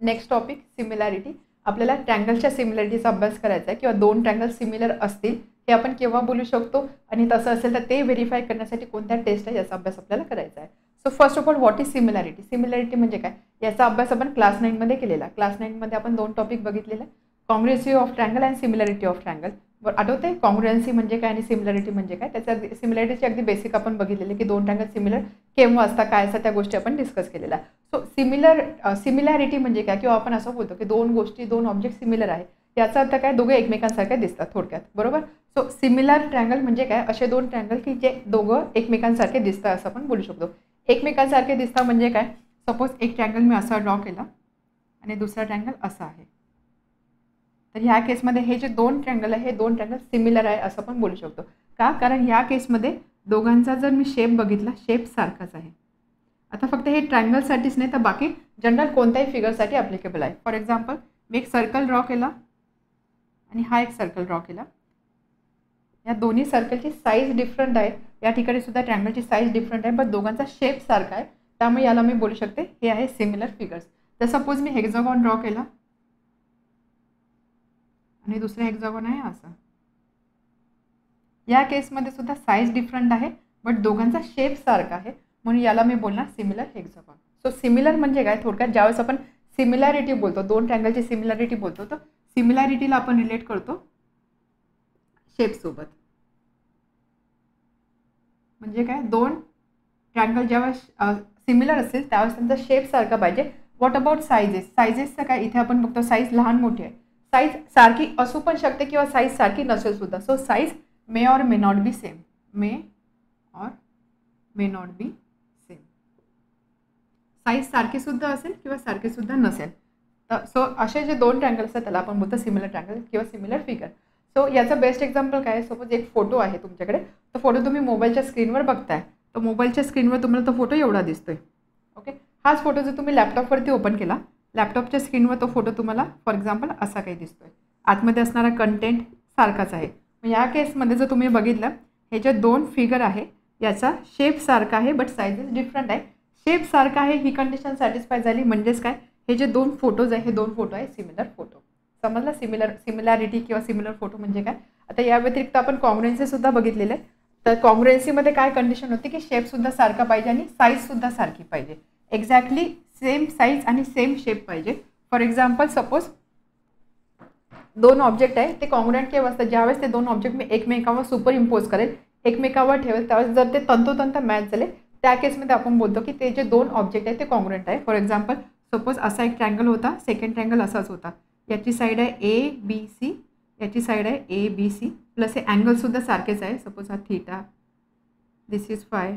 Next topic similarity. आपल्याला ट्रँगलच्या सिमिलॅरिटीचा अभ्यास करायचा आहे किंवा दोन ट्रँगल सिमिलर असतील हे आपण केव्हा बोलू शकतो आणि तसं असेल तर ते व्हेरीफाय करण्यासाठी कोणत्या टेस्ट आहे याचा अभ्यास आपल्याला करायचा आहे. So first of all what is similarity. Similarity म्हणजे काय याचा अभ्यास आपण क्लास 9 मध्ये केलेला. क्लास 9 मध्ये आपण दोन टॉपिक बघितलेले, कॉंग्रुएन्सी ऑफ ट्रँगल आणि सिमिलॅरिटी ऑफ ट्रँगल. आठवते कॉंग्रुएन्सी म्हणजे काय आणि सिमिलॅरिटी म्हणजे काय. त्याच्या सिमिलॅरिटीची अगदी बेसिक आपण बघितलेली की दोन ट्रँगल सिमिलर केव्हा असतात काय असतात त्या गोष्टी आपण डिस्कस केलेल्या. सो सिमिलॅरिटी म्हणजे काय किंवा आपण असं बोलतो की दोन गोष्टी दोन ऑब्जेक्ट सिमिलर आहे याचा अर्थ काय दोघे एकमेकांसारखे दिसतात थोडक्यात, बरोबर. सो सिमिलर ट्रँगल म्हणजे काय असे दोन ट्रँगल की जे दोघं एकमेकांसारखे दिसतात असं आपण बोलू शकतो. एकमेकांसारखे दिसतात म्हणजे काय, सपोज एक ट्रँगल मी असा ड्रॉ केला आणि दुसरा ट्रँगल असा आहे, तर ह्या केसमध्ये हे जे दोन ट्रँगल आहे हे दोन ट्रँगल सिमिलर आहे असं पण बोलू शकतो. का, कारण ह्या केसमध्ये दोघांचा जर मी शेप बघितला शेप सारखाच आहे. आता फक्त हे ट्रँगलसाठीच नाही तर बाकी जनरल कोणत्याही फिगरसाठी ॲप्लिकेबल आहे. फॉर एक्झाम्पल मी एक सर्कल ड्रॉ केला आणि हा एक सर्कल ड्रॉ केला, या दोन्ही सर्कलची साईज डिफरंट आहे. या ठिकाणी सुद्धा ट्रँगलची साईज डिफरंट आहे पण दोघांचा शेप सारखा आहे, त्यामुळे याला मी बोलू शकते हे आहे सिमिलर फिगर्स. तर सपोज मी हेक्झागॉन ड्रॉ केला आणि दुसरा हेक्झागॉन आहे असं, या केसमध्ये सुद्धा साईज डिफरंट आहे बट दोघांचा शेप सारखा आहे म्हणून याला मी बोलणार सिमिलर हेक्झागॉन. सो सिमिलर म्हणजे काय, थोडक्यात ज्यावेळेस आपण सिमिलॅरिटी बोलतो दोन ट्रँगलची सिमिलॅरिटी बोलतो तर सिमिलॅरिटीला आपण रिलेट करतो शेपसोबत. म्हणजे काय, दोन ट्रँगल जेव्हा सिमिलर असेल त्यावेळेस त्यांचा शेप सारखा पाहिजे. What about sizes. साईजेसचं काय, इथे आपण बघतो साईज लहान मोठी आहे, साईज सारखी असू पण शकते किंवा साईज सारखी नसेल सुद्धा. So size may or may not be same, may or may not be same. Size सारखी सुद्धा असेल किंवा सारखी सुद्धा नसेल. तर सो असे जे दोन ट्रँगल असतात त्याला आपण बोलतो सिमिलर ट्रँगल किंवा सिमिलर फिगर. सो याचं बेस्ट एक्झाम्पल काय, सपोज एक फोटो आहे तुमच्याकडे, तो फोटो तुम्ही मोबाईलच्या स्क्रीनवर बघताय, तर मोबाईलच्या स्क्रीनवर तुम्हाला तो फोटो एवढा दिसतोय. ओके, हाच फोटो जर तुम्ही लॅपटॉपवरती ओपन केला, लॅपटॉपच्या स्क्रीनवर तो फोटो तुम्हाला फॉर एक्झाम्पल असा काही दिसतोय, आतमध्ये असणारा कंटेंट सारखाच आहे. या केसमध्ये जर तुम्ही बघितलं हे जे दोन फिगर आहे याचा शेप सारखा आहे बट साईजेस डिफरंट आहे. शेप सारखा आहे ही कंडिशन सॅटिस्फाय झाली म्हणजेच काय, हे जे दोन फोटोज आहे हे दोन फोटो आहे सिमिलर फोटो. समजला सिमिलॅरिटी किंवा सिमिलर फोटो म्हणजे काय. आता या व्यतिरिक्त आपण कॉंग्रुएन्सी सुद्धा बघितलेलं आहे. तर कॉंग्रुएन्सीमध्ये काय कंडिशन होती की शेपसुद्धा सारखा पाहिजे आणि साईजसुद्धा सारखी पाहिजे, एक्झॅक्टली सेम साईज आणि सेम शेप पाहिजे. फॉर एक्झाम्पल सपोज दोन ऑब्जेक्ट आहे ते कॉंग्रुएंट केव्हा असतात, ज्यावेळेस ते दोन ऑब्जेक्ट मी एकमेकावर सुपर इम्पोज करेल एकमेकावर ठेवेल त्यावेळेस जर ते तंतोतंत मॅच झाले त्या केसमध्ये आपण बोलतो की ते जे दोन ऑब्जेक्ट आहे ते कॉंग्रुएंट आहे. फॉर एक्झाम्पल सपोज असा एक ट्रँगल होता, सेकंड ट्रँगल असाच होता, याची साईड आहे ए बी सी, याची साईड आहे ए बी सी प्लस हे अँगलसुद्धा सारखेच आहे. सपोज हा theta, this is five,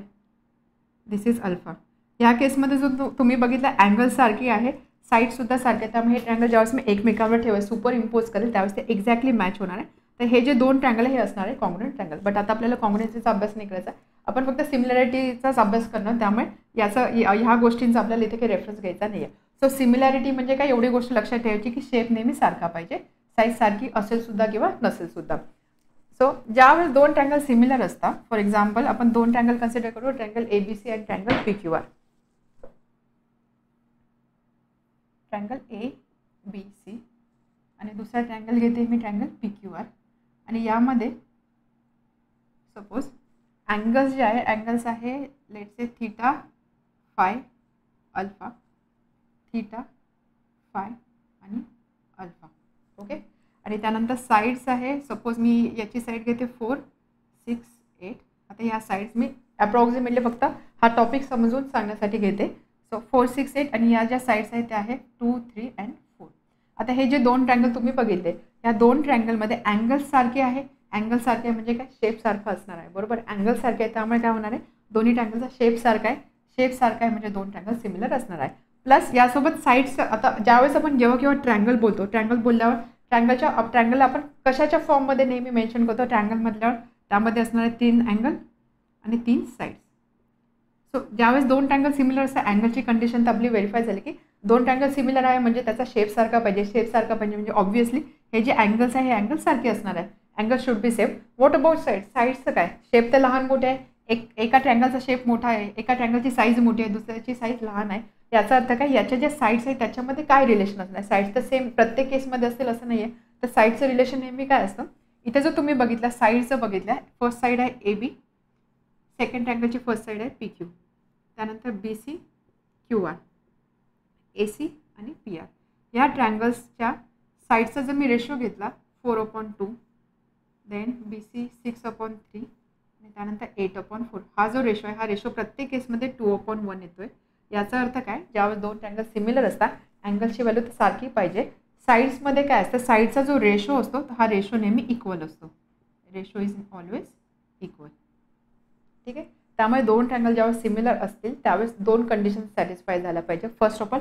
this is alpha. या केसमध्ये जो तुम्ही बघितला अँगल सारखी आहे साईडसुद्धा सारखे, त्यामुळे हे ट्रँगल ज्यावेळेस मी एकमेकावर ठेवेल सुपर इम्पोज करेल त्यावेळेस ते एक्झॅक्टली मॅच होणार आहे. तर हे जे दोन ट्रँगल हे असणार आहे कॉंग्रुएंट ट्रँगल. बट आता आपल्याला कॉंग्रुएन्सीचा अभ्यास नाही करायचा, आपण फक्त सिमिलॅरिटीचाच अभ्यास करणार, त्यामुळे ह्या गोष्टींचा आपल्याला इथे काही रेफरन्स घ्यायचा नाही आहे. सो सिमिलॅरिटी म्हणजे काय, एवढी गोष्ट लक्षात ठेवायची की शेप नेहमी सारखा पाहिजे, साईज सारखी असेल सुद्धा किंवा नसेल सुद्धा. सो ज्यावेळेस दोन ट्रँगल सिमिलर असतात, फॉर एक्झाम्पल आपण दोन ट्रँगल कन्सिडर करू, ट्रँगल ए बी सी आणि triangle P Q R. Triangle A B C आणि दुसरा ट्रँगल घेते मी ट्रँगल पी क्यू आर. आणि यामध्ये सपोज अँगल्स जे आहे अँगल्स आहे let's say theta phi alpha, theta phi आणि अल्फा. ओके, आणि त्यानंतर साईड्स आहे, सपोज मी याची साईड घेते 4 6 8. आता ह्या साईड्स मी अप्रॉक्सिमेटली फक्त हा टॉपिक समजून सांगण्यासाठी घेते. सो 4 6 8 आणि या ज्या साईड्स आहेत त्या आहे 2 3 अँड 4. आता हे जे दोन ट्रँगल तुम्ही बघितले या दोन ट्रँगलमध्ये अँगल्स सारखे आहे, अँगल सारखे आहे म्हणजे काय, शेप सारखा असणार आहे, बरोबर. अँगल सारखे आहे त्यामुळे काय होणार आहे, दोन्ही ट्रँगलचा शेप सारखा आहे, शेप सारखा आहे म्हणजे दोन ट्रँगल सिमिलर असणार आहे. प्लस यासोबत साईड्स, आता ज्यावेळेस आपण जेव्हा किंवा ट्रँगल बोलतो, ट्रँगल बोलल्यावर ट्रँगलला आपण कशाच्या फॉर्ममध्ये नेहमी मेन्शन करतो, ट्रँगल म्हटल्यावर त्यामध्ये असणारे 3 अँगल आणि 3 साईड्स. सो ज्यावेळेस दोन ट्रँगल सिमिलर असतात अँगलची कंडिशन तर आपली व्हेरीफाय झाली की दोन ट्रँगल सिमिलर आहे म्हणजे त्याचा शेप सारखा पाहिजे, शेप सारखा पाहिजे म्हणजे ऑब्व्हियसली हे जे अँगल्स आहे हे अँगल सारखे असणार आहे, angle should be same. What about side. साईडचं काय, शेप तर लहान मोठे आहे, एका ट्रँगलचा शेप मोठा आहे, एका ट्रँगलची साईज मोठी आहे दुसऱ्याची साईज लहान आहे, याचा अर्थ काय, याच्या ज्या साईड्स आहेत त्याच्यामध्ये काय रिलेशन असणार, साईड्स तर सेम प्रत्येक केसमध्ये असतील असं नाही आहे, तर साईडचं रिलेशन नेहमी काय असतं. इथे जर तुम्ही बघितलं साईडचं बघितलं, फर्स्ट साईड आहे ए बी, सेकंड ट्रँगलची फर्स्ट साईड आहे पी क्यू, त्यानंतर B C Q R, A C आणि पी आर. या ट्रँगल्सच्या साईडचा जर मी रेशो घेतला 4/2, देन बी सी 6/3 आणि त्यानंतर 8/4, हा जो रेशो आहे हा रेशो प्रत्येक केसमध्ये 2/1 येतोय. याचा अर्थ काय, ज्यावेळेस दोन ट्रँगल सिमिलर असतात अँगलची व्हॅल्यू तर सारखी पाहिजे. साईड्समध्ये काय असतं, साईडचा जो रेशो असतो हा रेशो नेहमी इक्वल असतो, रेशो इज ऑलवेज इक्वल. ठीक आहे, त्यामुळे दोन ट्रँगल ज्यावेळेस सिमिलर असतील त्यावेळेस दोन कंडिशन सॅटिस्फाय झाल्या पाहिजे. फर्स्ट ऑफ ऑल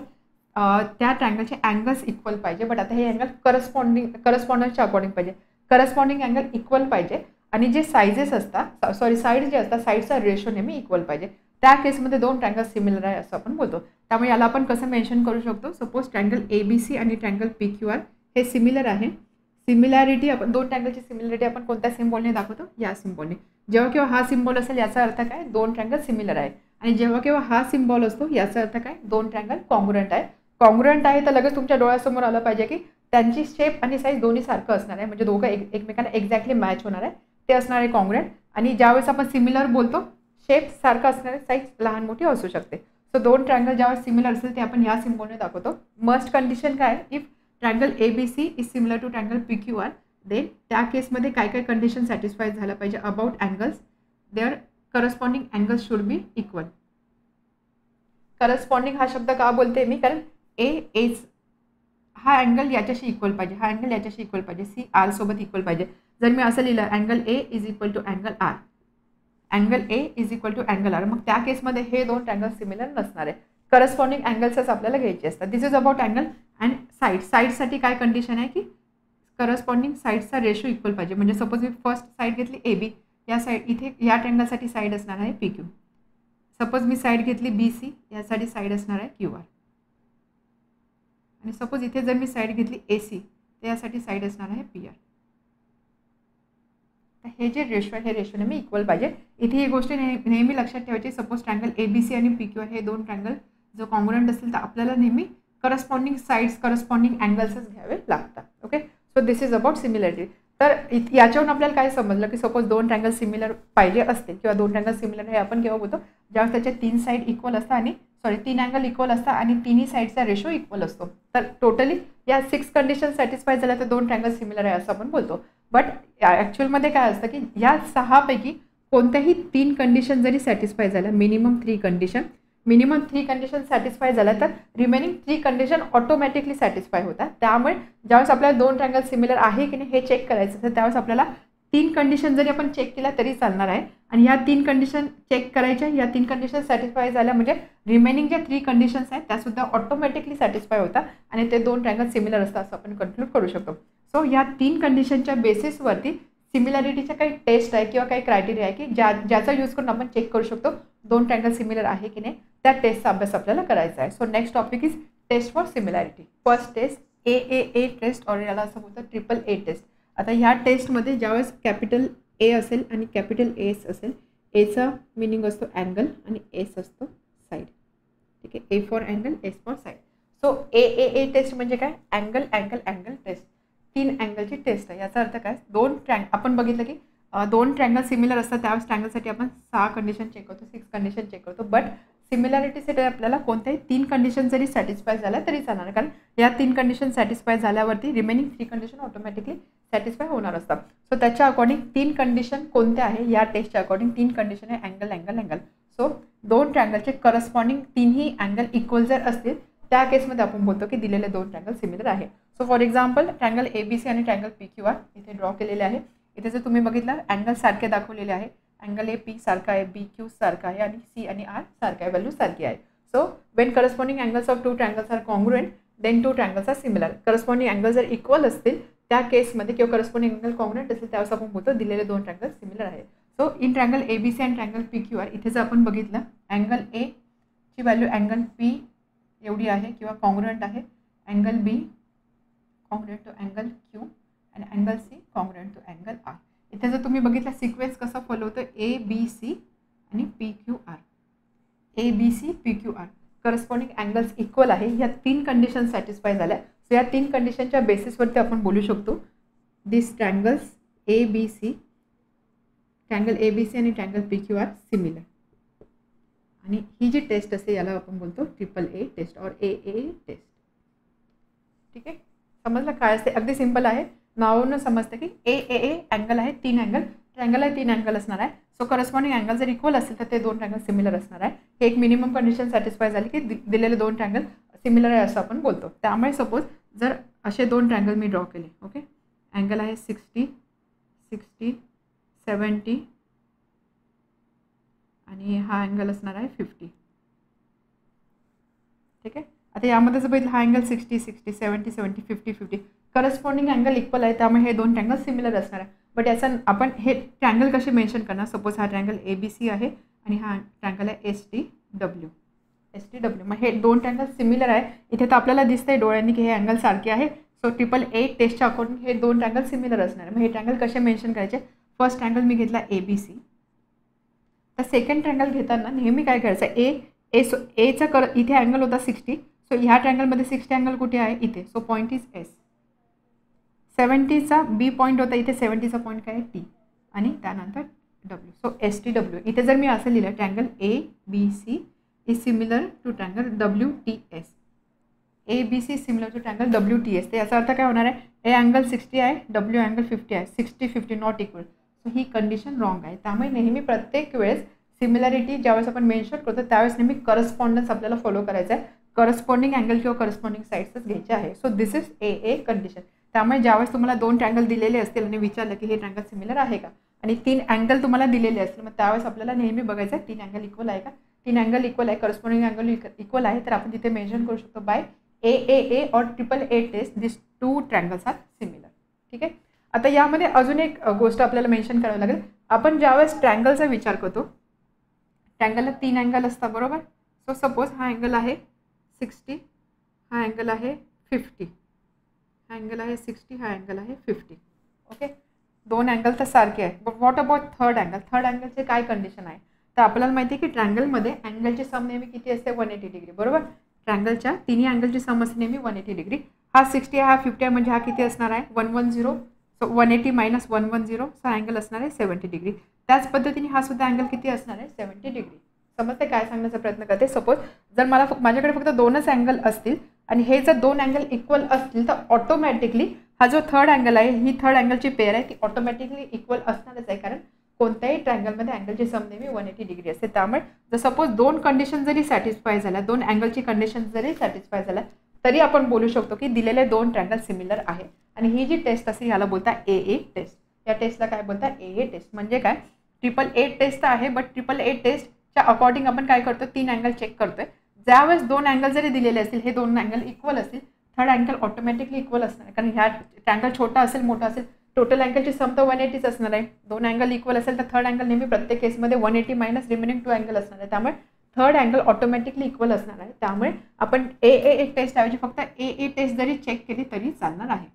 त्या ट्रँगलचे अँगल्स इक्वल पाहिजे, बट आता हे अँगल करस्पॉन्डन्सच्या अकॉर्डिंग पाहिजे, करस्पॉन्डिंग अँगल इक्वल पाहिजे. आणि जे साईजेस असतात साईड जे असतात साईडचा रेशो नेहमी इक्वल पाहिजे. त्या केसमध्ये दोन ट्रँगल सिमिलर आहे असं आपण बोलतो. त्यामुळे याला आपण कसं मेन्शन करू शकतो, suppose triangle A B C आणि ट्रँगल पी क्यू आर हे सिमिलर आहे. सिमिलॅरिटी आपण दोन ट्रँगलची सिमिलॅरिटी आपण कोणत्या सिम्बॉलने दाखवतो, या सिम्बॉलने. जेव्हा केव्हा हा सिम्बॉल असेल याचा अर्थ काय, दोन ट्रँगल सिमिलर आहे. आणि जेव्हा केव्हा हा सिम्बॉल असतो याचा अर्थ काय, दोन ट्रँगल कॉन्ग्रुएंट आहे. कॉन्ग्रुएंट आहे तर लगेच तुमच्या डोळ्यासमोर आलं पाहिजे की त्यांची शेप आणि साईज दोन्ही सारखं असणार आहे, म्हणजे दोघं एकमेकांना एक्झॅक्टली मॅच होणार आहे, ते असणार आहे कॉन्ग्रुएंट. आणि ज्यावेळेस आपण सिमिलर बोलतो शेप सारखं असणारे साईज लहान मोठी असू शकते. सो दोन ट्रँगल ज्यावेळेस सिमिलर असेल ते आपण या सिम्बॉलने दाखवतो. मस्ट कंडिशन काय, if triangle A B C is similar to triangle P Q R, then त्या केसमध्ये काय काय कंडिशन सॅटिस्फाय झालं पाहिजे about angles, their corresponding angles should be equal. Corresponding हा शब्द का बोलते मी, कारण एज हा अँगल याच्याशी इक्वल पाहिजे, हा अँगल याच्याशी इक्वल पाहिजे, सी आर सोबत इक्वल पाहिजे. जर मी असं लिहिलं angle A is equal to angle R, angle A is equal to angle R, मग त्या केसमध्ये हे दोन ट्रँगल सिमिलर नसणार आहे. करस्पॉन्डिंग अँगल्सच आपल्याला घ्यायचे असतात. दिस इज अबाउट अँगल. अँड साईडसाठी काय कंडिशन आहे की करस्पॉन्डिंग साईडचा रेशो इक्वल पाहिजे. म्हणजे सपोज मी फर्स्ट साईड घेतली ए बी, या साईड इथे या ट्रँगलसाठी साईड असणार आहे पी क्यू. सपोज मी साईड घेतली बी सी, यासाठी साईड असणार आहे क्यू आर. आणि सपोज इथे जर मी साईड घेतली ए सी तर यासाठी साईड असणार आहे पी आर. तर हे जे रेशो आहे हे रेशो नेहमी इक्वल पाहिजे. इथे ही गोष्ट नेहमी लक्षात ठेवायची. Suppose triangle A B C आणि पी क्यू आर हे दोन ट्रँगल जो कॉन्ग्रुएंट असतील तर आपल्याला नेहमी करस्पॉन्डिंग साईड्स करस्पॉन्डिंग अँगल्सच घ्यावे लागतात. Okay, so this is about similarity. तर याच्यावरून आपल्याला काय समजलं की सपोज दोन ट्रँगल सिमिलर पाहिजे असते किंवा दोन ट्रँगल सिमिलर हे आपण केव्हा बोलतो, ज्यावेळेस त्याचे तीन साईड इक्वल असतात आणि तीन अँगल इक्वल असतात आणि तिन्ही साईडचा रेशो इक्वल असतो. तर टोटली या 6 कंडिशन सॅटिस्फाय झाल्या तर दोन ट्रँगल सिमिलर आहे असं आपण बोलतो. बट ॲक्च्युअलमध्ये काय असतं की या 6 पैकी कोणत्याही 3 कंडिशन जरी सॅटिस्फाय झाल्या, मिनिमम 3 कंडिशन सॅटिस्फाय झाल्या तर रिमेनिंग 3 कंडिशन ऑटोमॅटिकली सॅटिस्फाय होतात. त्यामुळे ज्यावेळेस आपल्याला दोन ट्रँगल सिमिलर आहे की नाही हे चेक करायचं तर त्यावेळेस आपल्याला 3 कंडिशन जरी आपण चेक केल्या तरी चालणार आहे. आणि या 3 कंडिशन चेक करायच्या, या 3 कंडिशन सॅटिस्फाय झाल्या म्हणजे रिमेनिंग ज्या 3 कंडिशन्स आहेत त्यासुद्धा ऑटोमॅटिकली सॅटिस्फाय होतात आणि ते दोन ट्रँगल सिमिलर असतात असं आपण कन्क्लूड करू शकतो. सो या 3 कंडिशनच्या बेसिसवरती सिमिलॅरिटीच्या काही टेस्ट आहे किंवा काही क्रायटेरिया आहे की ज्याचा यूज करून आपण चेक करू शकतो दोन ट्रँगल सिमिलर आहे की नाही. त्या टेस्टचा अभ्यास आपल्याला करायचा आहे. So next topic is test for similarity. First test A test, और याला असं बोलतं ट्रिपल ए टेस्ट. आता ह्या टेस्टमध्ये ज्यावेळेस कॅपिटल ए असेल आणि कॅपिटल एस असेल, एचा मिनिंग असतो अँगल आणि एस असतो साईड. ठीक आहे, A for angle, S for side. So A test म्हणजे काय, अँगल अँगल अँगल टेस्ट, 3 अँगलची टेस्ट आहे. याचा अर्थ काय, आपण बघितलं की दोन ट्रँगल सिमिलर असतात त्यावेळेस ट्रँगलसाठी आपण 6 कंडिशन चेक करतो, 6 कंडिशन चेक करतो. बट सिमिलॅरिटीसाठी आपल्याला कोणत्याही 3 कंडिशन जरी सॅटिस्फाय झाल्या तरी चालणार, कारण या 3 कंडिशन सॅटिस्फाय झाल्यावरती रिमेनिंग 3 कंडिशन ऑटोमॅटिकली सॅटिस्फाय होणार असतात. सो त्याच्या अकॉर्डिंग 3 कंडिशन कोणत्या आहे, या टेस्टच्या अकॉर्डिंग 3 कंडिशन आहे अँगल अँगल अँगल. सो दोन ट्रँगलचे करस्पॉन्डिंग तिन्ही अँगल इक्वल जर असतील त्या केसमध्ये आपण बोलतो की दिलेले दोन ट्रँगल सिमिलर आहे. So for example triangle A B C आणि ट्रँगल पी क्यू आर इथे ड्रॉ केलेले आहे. इथे जर तुम्ही बघितलं अँगल सारखे दाखवलेले आहे, अँगल ए पी सारखा आहे, बी क्यू सारखा आहे आणि सी आणि आर सारखा आहे, व्हॅल्यू सारखी आहे. So when corresponding angles of 2 triangles are congruent then 2 triangles are similar. Corresponding angle जर इक्वल असतील त्या केसमध्ये किंवा करस्पॉन्डिंग अँगल कॉन्ग्रुएंट असेल त्यावेळेस आपण बोलतो दिलेले दोन ट्रँगल सिमिलर आहे. So in triangle A B C आणि ट्रँगल पी क्यू आर इथे जर आपण बघितलं अँगल ए ची व्हॅल्यू अँगल पी एवढी आहे किंवा कॉन्ग्रुएंट आहे, angle B congruent to angle Q आणि angle C congruent to angle R. इथे जर तुम्ही बघितलं सिक्वेन्स कसा फॉलो होतो, ए बी सी आणि P Q R, A B C P Q R. Corresponding angles equal आहे, ह्या 3 कंडिशन सॅटिस्फाय झाल्या. सो या 3 कंडिशनच्या बेसिसवरती आपण बोलू शकतो दिस ट्रँगल्स ABC, ट्रँगल ABC आणि ट्रँगल PQ आर सिमिलर. आणि ही जी टेस्ट असते याला आपण बोलतो AAA टेस्ट और AA टेस्ट. ठीक आहे, समजलं काय असते? अगदी सिंपल आहे. नावावरून समजतं की AAA अँगल आहे, 3 अँगल, ट्रँगल आहे 3 अँगल असणार आहे. सो करस्पॉन्डिंग अँगल जर इक्वल असेल तर ते 2 ट्रँगल सिमिलर असणार आहे. हे एक मिनिमम कंडिशन सॅटिस्फाय झाली की दिलेले 2 ट्रँगल सिमिलर आहे असं आपण बोलतो. त्यामुळे सपोज जर असे 2 ट्रँगल मी ड्रॉ केले, ओके, अँगल आहे 60, 60, 70 आणि हा अँगल असणार आहे 50. ठीक आहे, आता यामध्ये जर बघितलं हा अँगल 60, 60, 70, 70, 50, 50 करस्पॉन्डिंग अँगल इक्वल आहे, त्यामुळे हे 2 ट्रँगल सिमिलर असणार आहे. बट याचा आपण हे ट्रँगल कसे मेन्शन करणार? सपोज हा ट्रँगल ABC आहे आणि हा ट्रँगल आहे STW. मग हे 2 ट्रँगल सिमिलर आहे. इथे तर आपल्याला दिसतंय डोळ्यांनी की हे अँगल सारखे आहे. सो AAA टेस्टच्या अकॉर्डिंग हे 2 ट्रँगल सिमिलर असणार आहे. मग हे ट्रँगल कसे मेन्शन करायचे? फर्स्ट ट्रँगल मी घेतला ABC, तर सेकंड ट्रँगल घेताना नेहमी काय करायचं? एचा इथे अँगल होता 60, सो ह्या ट्रँगलमध्ये 60 अँगल कुठे आहे? इथे. So point is S. 70चा B point होता इथे, 70चा पॉईंट काय आहे? T आणि त्यानंतर W. So STW. इथे जर मी असं लिहिलं triangle ABC is similar to triangle WTS. ABC similar to triangle WTS. तर याचा अर्थ काय होणार आहे? A अँगल 60 आहे, W अँगल 50 आहे. 60, 50 not equal. So he condition wrong आहे. त्यामुळे नेहमी प्रत्येक वेळेस सिमिलॅरिटी ज्यावेळेस आपण मेन्शन करतो त्यावेळेस नेहमी करस्पॉन्डन्स आपल्याला फॉलो करायचा आहे. करस्पॉन्डिंग अँगल किंवा करस्पॉन्डिंग साईड्सच घ्यायचे आहे. So this is AA condition. त्यामुळे ज्यावेळेस तुम्हाला 2 ट्रँगल दिलेले असतील आणि विचारलं की हे ट्रँगल सिमिलर आहे का आणि 3 अँगल तुम्हाला दिलेले असतील, मग त्यावेळेस आपल्याला नेहमी बघायचं आहे 3 अँगल इक्वल आहे का? 3 अँगल इक्वल आहे, करस्पॉन्डिंग अँगल इक्वल आहे, तर आपण तिथे मेन्शन करू शकतो बाय AAA और AAA taste this 2 triangles are similar. ठीक आहे, आता यामध्ये अजून एक गोष्ट आपल्याला मेन्शन करावी लागेल. आपण ज्यावेळेस ट्रँगलचा विचार करतो, ट्रँगलला 3 अँगल असतात बरोबर. सो सपोज हा अँगल आहे 60, हा अँगल आहे 50, हा अँगल आहे 60, हा अँगल आहे 50. ओके, 2 अँगल तर सारखे आहे. But what about third angle? Third अँगलचे काय कंडिशन आहे? तर आपल्याला माहिती आहे की ट्रँगलमध्ये अँगलची सम नेहमी किती असते? 180 डिग्री बरोबर. ट्रँगलच्या तिन्ही अँगलची सम असते नेहमी 180 डिग्री. हा 60 आहे, हा 50 आहे, म्हणजे हा किती असणार आहे? 110. सो 180 मायनस 110, सो अँगल असणार आहे 70 डिग्री. त्याच पद्धतीने हा सुद्धा अँगल किती असणार आहे? 70 डिग्री. समजते काय सांगण्याचा प्रयत्न करते? सपोज जर माझ्याकडे फक्त 2च अँगल असतील आणि हे जर 2 अँगल इक्वल असतील तर ऑटोमॅटिकली हा जो थर्ड अँगल आहे, ही थर्ड अँगलची पेअर आहे ती ऑटोमॅटिकली इक्वल असणारच आहे, कारण कोणत्याही ट्रँगलमध्ये अँगलची सम नेहमी 180 डिग्री असते. त्यामुळे जर सपोज 2 कंडिशन जरी सॅटिस्फाय झाल्या, 2 अँगलची कंडिशन जरी सॅटिस्फाय झाल्या, तरी आपण बोलू शकतो की दिलेले 2 ट्रँगल सिमिलर आहे. आणि ही जी टेस्ट असते याला बोलता AA टेस्ट. या टेस्टला काय बोलता? AA test. म्हणजे काय? AAA टेस्ट आहे, बट AAA टेस्टच्या अकॉर्डिंग आपण काय करतो? 3 अँगल चेक करतोय. ज्यावेळेस 2 अँगल जरी दिलेले असतील, हे 2 अँगल इक्वल असतील, थर्ड अँगल ऑटोमॅटिकली इक्वल असणार आहे, कारण ह्या ट्रँगल छोटा असेल मोठा असेल, टोटल अँगलची सम तर 180च असणार आहे. 2 अँगल इक्वल असेल तर थर्ड अँगल नेहमी प्रत्येक केसमध्ये 180 मायनस रिमेनिंग 2 अँगल असणार आहे. त्यामुळे थर्ड अँगल ऑटोमॅटिकली इक्वल असणार आहे. त्यामुळे आपण AA टेस्ट ऐवजी फक्त AA टेस्ट जरी चेक केली तरी चालणार आहे.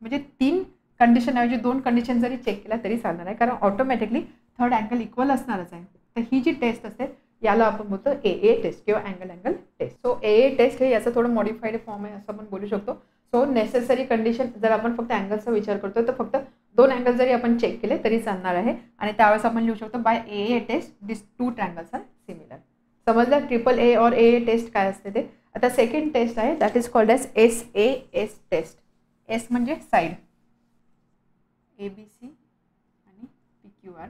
म्हणजे 3 कंडिशन ऐवजी 2 कंडिशन जरी चेक केला तरी चालणार आहे, कारण ऑटोमॅटिकली थर्ड अँगल इक्वल असणारच आहे. तर ही जी टेस्ट असते याला आपण बोलतो AA टेस्ट किंवा angle test. So AA test हे याचं थोडं मॉडिफाईड फॉर्म आहे असं आपण बोलू शकतो. सो नेसेसरी कंडिशन जर आपण फक्त अँगलचा विचार करतो तर फक्त 2 अँगल जरी आपण चेक केले तरी चालणार आहे. आणि त्यावेळेस आपण लिहू शकतो by AA test this 2 triangles are similar. समजलं AAA और AA टेस्ट काय असते ते? आता सेकंड टेस्ट आहे, that is called as SAS test. S म्हणजे साईड, ABC आणि PQR.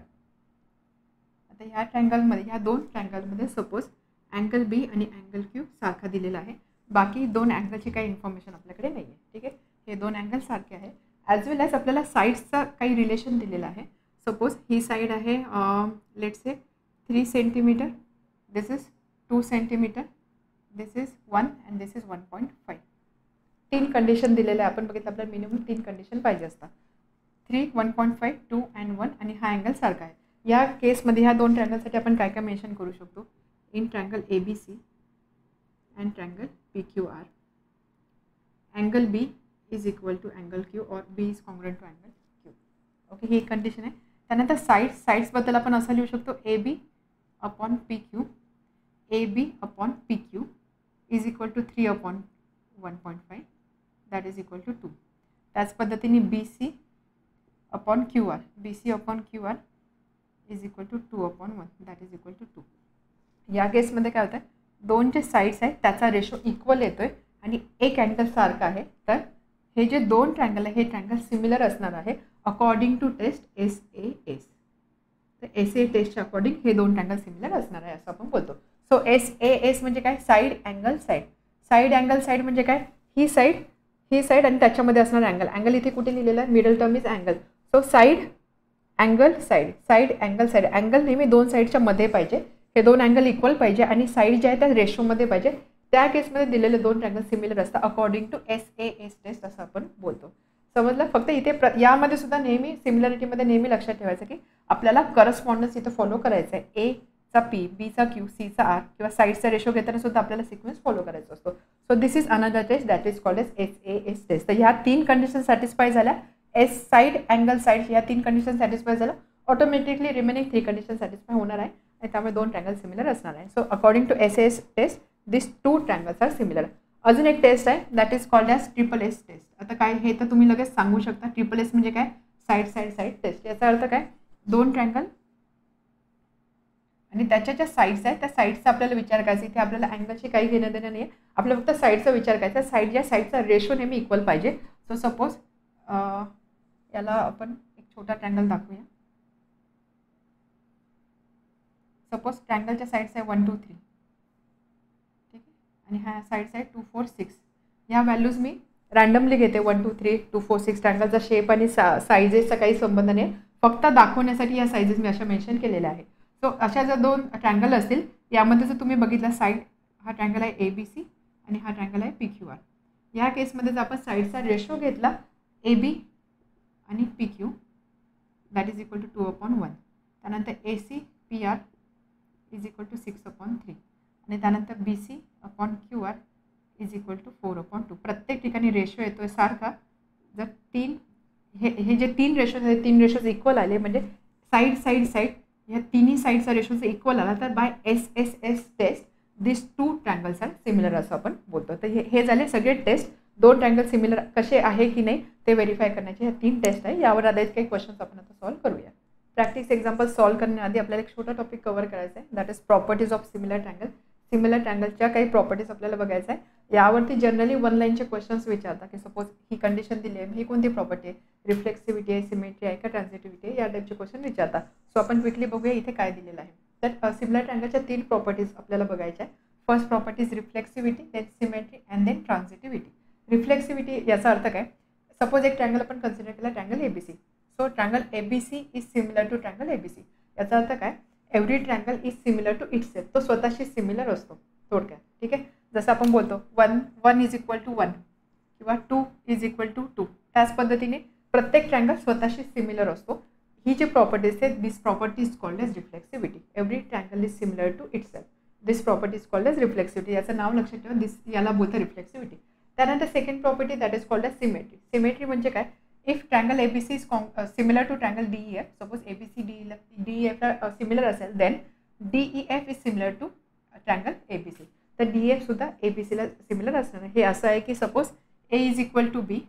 आता ह्या ट्रँगलमध्ये, ह्या 2 ट्रँगलमध्ये सपोज अँगल B आणि अँगल Q सारखा दिलेला आहे, बाकी 2 अँगलची काही इन्फॉर्मेशन आपल्याकडे नाही आहे. ठीक आहे, हे 2 अँगल सारखे आहे. ॲज वेल ॲज आपल्याला साईड्सचा काही रिलेशन दिलेला आहे. सपोज ही साईड आहे let's say 3 centimetre, this is 2 centimetre, this is 1 and this is 1.5. 3 condition दिलेले आहे. आपण बघितलं आपल्याला मिनिमम 3 कंडिशन पाहिजे असतात. 3, 1.5, 2 अँड 1 आणि हा अँगल सारखा आहे. या केसमध्ये ह्या 2 ट्रँगलसाठी आपण काय काय मेन्शन करू शकतो? In triangle ABC and triangle PQR, angle B is equal to angle Q और B is congruent to angle Q. Okay, ही कंडिशन आहे. त्यानंतर साईड्सबद्दल आपण असं लिहू शकतो AB upon PQ, AB upon PQ is equal to 3/1.5 that is equal to 2. त्याच पद्धतीने BC upon QR, BC upon QR is equal to 2/1 that is equal to 2. या केसमध्ये काय होतं, दोन जे साईड्स आहेत त्याचा रेशो इक्वल येतो आहे आणि एक अँगल सारखा आहे. तर हे जे दोन ट्रँगल आहे हे ट्रँगल सिमिलर असणार आहे अकॉर्डिंग टू टेस्ट SAS. तर SA टेस्टच्या अकॉर्डिंग हे दोन ट्रँगल सिमिलर असणार आहे असं आपण बोलतो. सो SAS म्हणजे काय, side angle side. Side angle side म्हणजे काय, ही साईड आणि त्याच्यामध्ये असणार अँगल. अँगल इथे कुठे लिहिलेलं आहे, middle term is angle. So side angle side, side angle side. Angle नेहमी दोन साईडच्या मध्ये पाहिजे, हे दोन अँगल इक्वल पाहिजे आणि साईड जे आहे त्या रेशोमध्ये पाहिजे. त्या केसमध्ये दिलेले दोन ट्रँगल सिमिलर असतात अकॉर्डिंग टू SAS टेस्ट असं आपण बोलतो. समजलं. फक्त इथे यामध्ये सुद्धा नेहमी सिमिलरिटीमध्ये नेहमी लक्षात ठेवायचं की आपल्याला करस्पॉन्डन्स इथं फॉलो करायचं आहे. A चा P, B चा Q, C चा R किंवा साईडचा रेशो घेताना सुद्धा आपल्याला सिक्वेन्स फॉलो करायचा असतो. So this is another test that is called as SAS test. तर ह्या तीन कंडिशन सॅटिस्फाय झाल्या, साईड अँगल साईड या तीन कंडिशन सॅटिस्फाय झाल्या, ऑटोमॅटिकली रिमेनिंग 3 कंडिशन सॅटिस्फाय होणार आहे आणि त्यामुळे दोन ट्रँगल सिमिलर असणार आहे. So according to SAS test this 2 triangles are similar. अजून एक टेस्ट आहे that is called as SSS test. आता काय हे तर तुम्ही लगेच सांगू शकता, SSS म्हणजे काय, साईड टेस्ट. याचा अर्थ काय, दोन ट्रँगल आणि त्याच्या ज्या साईड्स आहेत त्या साईडचा आपल्याला विचार करायचा. इथे आपल्याला अँगलशी काही घेणं देणं नाही आहे, आपल्याला फक्त साईडचा विचार करायचा. साईडचा रेशो नेहमी इक्वल पाहिजे. सो सपोज याला आपण एक छोटा ट्रँगल दाखवूया. सपोज ट्रँगलच्या साईड्स आहे 1 2 3, ठीक आहे, आणि ह्या साईड्स आहे 2 4 6. ह्या व्हॅल्यूज मी रँडमली घेते, 1 2 3 2 4 6. ट्रँगलचा शेप आणि साईजेसचा काही संबंध नाही, फक्त दाखवण्यासाठी या साईजेस मी अशा मेन्शन केलेल्या आहेत. सो अशा जर दोन ट्रँगल असतील, यामध्ये जर तुम्ही बघितला साईड, हा ट्रँगल आहे ABC आणि हा ट्रँगल आहे PQR. या केसमध्ये जर आपण साईडचा रेशो घेतला AB आणि PQ that is equal to 2/1. त्यानंतर AC PR is equal to 6/3 आणि त्यानंतर BC upon QR is equal to 4/2. प्रत्येक ठिकाणी रेशो येतो आहे सारखा. जर हे जे तीन रेशोज आहेत, तीन रेशोज इक्वल आले म्हणजे साईड या तिन्ही साईडचा रेशो जर इक्वल आला तर bye SSS taste this 2 triangles are similar असं आपण बोलतो. तर हे झाले सगळे टेस्ट. दोन ट्रँगल सिमिलर कसे आहे की नाही ते व्हेरीफाय करण्याचे ह्या 3 टेस्ट आहे. यावर आधारित काही क्वेश्चन्स आपण आता सॉल्व्ह करूया. प्रॅक्टिस एक्झाम्पल सॉल्व्ह करण्याआधी आपल्याला एक छोटा टॉपिक कव्हर करायचा आहे that is properties of similar triangle. Similar ट्रँगलच्या काही प्रॉपर्टीज आपल्याला बघायचं आहे. यावरती जनरली 1 लाईनचे क्वेश्चन्स विचारतात की सपोज ही कंडिशन दिली आहे, ही कोणती प्रॉपर्टी आहे, रिफ्लेक्सिव्हिटी आहे, सिमेट्री आहे का ट्रान्झिटिव्हिटी आहे, या टाईपचे क्वेश्चन विचारतात. सो आपण क्विकली बघूया इथे काय दिलेलं आहे. तर सिमिलर ट्रँगलच्या 3 प्रॉपर्टीज आपल्याला बघायच्या आहे. First property is reflexivity, then symmetry and then transitivity. Reflexivity याचा अर्थ काय, सपोज एक ट्रँगल आपण कन्सिडर केला triangle ABC. So triangle ABC is similar to triangle ABC. याचा अर्थ काय, every triangle is similar to itself. तो स्वतःशी सिमिलर असतो थोडक्यात, ठीक आहे. जसं आपण बोलतो 1 इज इक्वल टू 1 किंवा 2 इज इक्वल टू 2. त्याच पद्धतीने प्रत्येक ट्रँगल स्वतःशी सिमिलर असतो. ही जी प्रॉपर्टीज आहे this property is called as reflexivity. Every triangle is similar to itself. This property is called as reflexivity. याचं नाव लक्षात ठेवा, याला बोलतं रिफ्लेक्सिव्हिटी. त्यानंतर second property that is called as symmetry. Symmetry म्हणजे काय, if triangle ABC is similar to triangle DEF, suppose ABC DEF ला सिमिलर असेल then DEF is similar to triangle ABC. तर DEF सुद्धा ABCला सिमिलर असणार आहे. हे असं आहे की suppose A is equal to B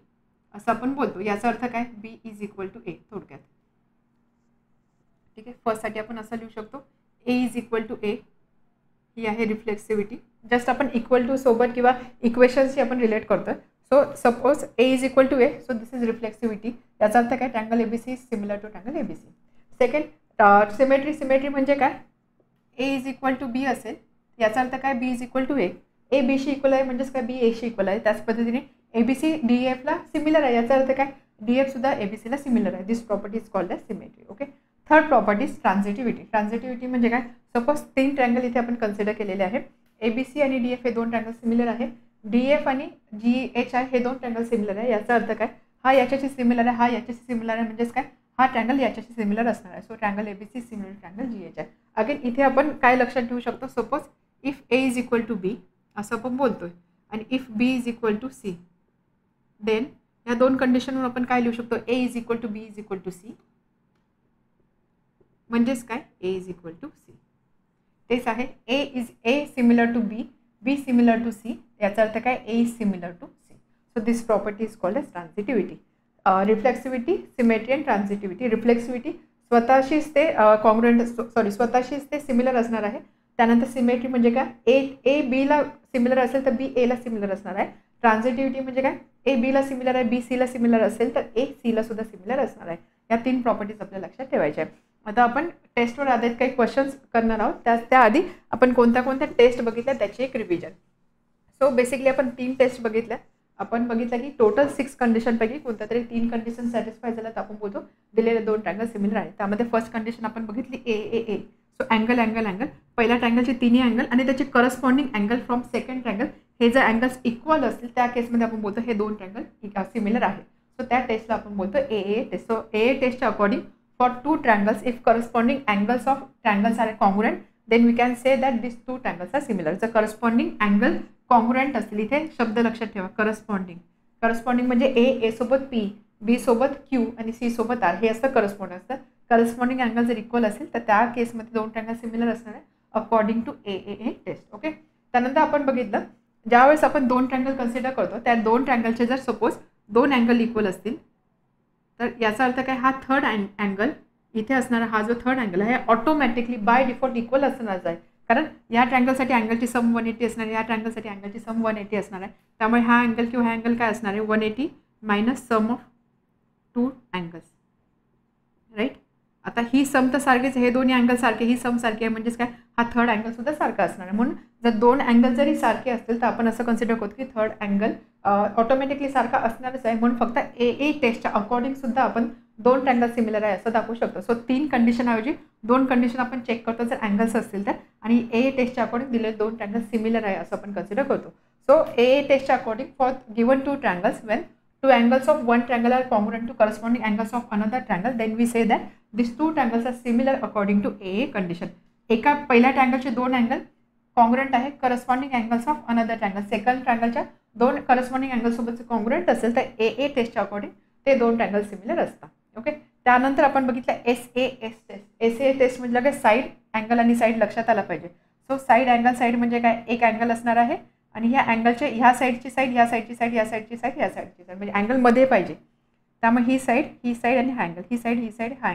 असं आपण बोलतो. याचा अर्थ काय, B is equal to A थोडक्यात, ठीक आहे. फर्स्टसाठी आपण असं लिहू शकतो A is equal to A. ही आहे रिफ्लेक्सिव्हिटी. जस्ट आपण इक्वल टू सोबत किंवा इक्वेशन्सशी आपण रिलेट करतो. So suppose A is equal to A, so this is reflexivity. याचा अर्थ काय, triangle ABC is similar to triangle ABC. Second symmetry म्हणजे काय, A is equal to B असेल, याचा अर्थ काय, B is equal to A. A Bशी इक्वल आहे म्हणजेच काय, B Aशी इक्वल आहे. त्याच पद्धतीने ABC DEFला सिमिलर आहे. याचा अर्थ काय, DEF सुद्धा ABCला सिमिलर आहे. This property is called as symmetry. Okay. Third property is transitivity. Transitivity म्हणजे काय, सपोज 3 ट्रँगल इथे आपण कन्सिडर केलेले आहे. ABC आणि DF हे 2 ट्रँगल सिमिलर आहे. DF आणि GH हे 2 ट्रँगल सिमिलर आहे. याचा अर्थ काय, हा याच्याशी सिमिलर आहे, हा याच्याशी सिमिलर आहे म्हणजेच काय, हा ट्रँगल याच्याशी सिमिलर असणार आहे. So triangle ABC similar triangle GH आहे. अगेन इथे आपण काय लक्षात ठेवू शकतो, suppose if A is equal to B असं आपण बोलतोय आणि if B is equal to C, then या 2 कंडिशनवर आपण काय लिहू शकतो, A is equal to B is equal to C म्हणजेच काय, A is equal to C. तेच आहे A similar to B B similar to C, याचा अर्थ काय A is similar to C. So this property is called as transitivity. Reflexivity, symmetry and transitivity. Reflexivity स्वतःशीच ते स्वतःशीच ते सिमिलर असणार आहे. त्यानंतर सिमेट्री म्हणजे काय, ए बीला सिमिलर असेल तर बी एला सिमिलर असणार आहे. ट्रान्झिटिव्हिटी म्हणजे काय, ए बीला सिमिलर आहे, बी सीला सिमिलर असेल तर ए सीला सुद्धा सिमिलर असणार आहे. या 3 प्रॉपर्टीज आपल्या लक्षात ठेवायच्या आहे. आता आपण टेस्टवर आधारित काही क्वेश्चन्स करणार आहोत. त्याआधी आपण कोणत्या टेस्ट बघितल्या त्याची एक रिव्हिजन. सो बेसिकली आपण 3 टेस्ट बघितल्या. आपण बघितलं की टोटल 6 कंडिशनपैकी कोणत्या तरी 3 कंडिशन सॅटिस्फाय झाल्या तर आपण बोलतो दिलेले 2 ट्रँगल सिमिलर आहे. त्यामध्ये फर्स्ट कंडिशन आपण बघितली ए. सो अँगल अँगल अँगल, पहिल्या ट्रँगलचे तिन्ही अँगल आणि त्याचे corresponding angle from second triangle, हे जर अँगल्स इक्वल असतील त्या केसमध्ये आपण बोलतो हे 2 ट्रँगल सिमिलर आहे. सो त्या टेस्टला आपण बोलतो ए टेस्ट. सो ए टेस्टच्या according for 2 triangles if corresponding angles of triangles are congruent then we can say that this 2 triangles are similar. जर करस्पॉन्डिंग अँगल कॉन्ग्रुएंट असतील, इथे शब्द लक्षात ठेवा, करस्पॉन्डिंग म्हणजे ए सोबत पी, बी सोबत क्यू आणि सी सोबत आर, हे असं करस्पॉन्डिंग असतं. करस्पॉन्डिंग अँगल जर इक्वल असेल तर त्या केसमध्ये 2 ट्रँगल सिमिलर असणार आहे according to A test. Okay. त्यानंतर आपण बघितलं ज्यावेळेस आपण 2 ट्रँगल कन्सिडर करतो त्या 2 ट्रँगलचे जर सपोज 2 अँगल इक्वल असतील तर याचा अर्थ काय, हा थर्ड अँगल इथे असणारा हा जो थर्ड अँगल आहे ऑटोमॅटिकली बाय डिफॉल्ट इक्वल असणार आहे. कारण या ट्रँगलसाठी अँगलची सम 180 असणार आहे, या ट्रँगलसाठी अँगलची सम 180 असणार आहे. त्यामुळे हा अँगल किंवा हा अँगल काय असणार आहे, 180 minus sum of 2 angles, right. आता ही सम तर सारखीच, हे दोन्ही अँगल सारखे, ही सम सारखी आहे, म्हणजेच काय हा थर्ड अँगल सुद्धा सारखा असणार आहे. म्हणून जर 2 अँगल जरी सारखे असतील तर आपण असं कन्सिडर करतो की थर्ड अँगल ऑटोमॅटिकली सारखा असणारच आहे. म्हणून फक्त ए टेस्टच्या अकॉर्डिंग सुद्धा आपण 2 ट्रँगल सिमिलर आहे असं दाखवू शकतो. सो 3 कंडिशनऐवजी 2 कंडिशन आपण चेक करतो जर अँगल्स असतील तर, आणि ए टेस्टच्या अकॉर्डिंग दिलेले 2 ट्रँगल सिमिलर आहे असं आपण कन्सिडर करतो. सो ए टेस्टच्या according for given 2 triangles Wien 2 angles of one triangle are congruent to corresponding angles of another triangle, then we say that these 2 triangles are similar according to AA condition. एका पहिल्या ट्रँगलचे 2 angle congruent आहे corresponding angles of another triangle, second ट्रँगलच्या 2 corresponding angle सोबत congruent असेल तर ए टेस्टच्या according ते 2 ट्रँगल सिमिलर असतात. ओके. त्यानंतर आपण बघितलं एस टेस्ट म्हणजे काय, साईड अँगल आणि साईड लक्षात आला पाहिजे. सो साईड अँगल साईड म्हणजे काय, एक अँगल असणार आहे आणि ह्या अँगलचे ह्या साईडची साईड, ह्या साईडची साईड, ह्या साईडची साईड, ह्या साईडची साईड, म्हणजे अँगलमध्ये पाहिजे. त्यामुळे ही साईड आणि हा अँगल, ही साईड हा